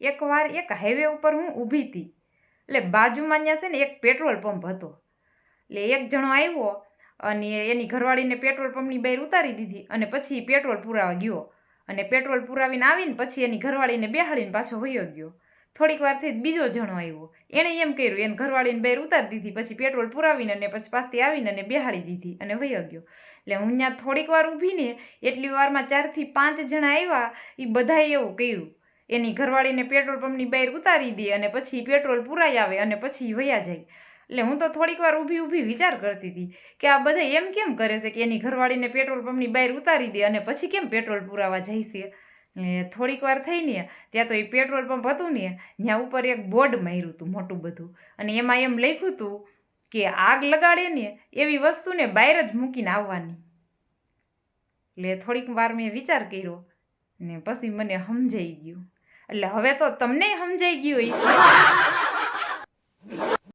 એકવાર એક હાઈવે ઉપર હું ઊભી હતી, એટલે બાજુમાં ત્યાં છે ને એક પેટ્રોલ પંપ હતો. એટલે એક જણો આવ્યો અને એની ઘરવાળીને પેટ્રોલ પંપની બહાર ઉતારી દીધી અને પછી પેટ્રોલ પુરાવા ગયો અને પેટ્રોલ પુરાવીને આવીને પછી એની ઘરવાળીને બેહાડીને પાછો વયો ગયો. થોડીક વાર થઈ બીજો જણો આવ્યો, એણે એમ કર્યું, એને ઘરવાળીને બહાર ઉતારી દીધી, પછી પેટ્રોલ પુરાવીને અને પછી પાછી આવીને અને બેહાડી દીધી અને વયો ગયો. એટલે હું ત્યાં થોડીક વાર ઊભી ને એટલી વારમાં 4 થી 5 જણા આવ્યા. એ બધાએ એવું કર્યું, એની ઘરવાળીને પેટ્રોલ પંપની બહાર ઉતારી દે અને પછી પેટ્રોલ પુરાઈ આવે અને પછી વયા જાય. એટલે હું તો થોડીક વાર ઊભી વિચાર કરતી હતી કે આ બધા એમ કેમ કરે છે કે એની ઘરવાળીને પેટ્રોલ પંપની બહાર ઉતારી દે અને પછી કેમ પેટ્રોલ પુરાવા જાય છે. થોડીક વાર થઈ ને ત્યાં તો એ પેટ્રોલ પંપ હતું ને ત્યાં ઉપર એક બોર્ડ માર્યું હતું મોટું બધું, અને એમાં એમ લખ્યું હતું કે આગ લગાડે ને એવી વસ્તુને બહાર જ મૂકીને આવવાની. એટલે થોડીક વાર મેં વિચાર કર્યો ને પછી મને સમજાઈ ગયું. એટલે હવે તો તમને સમજાઈ ગયું હશે.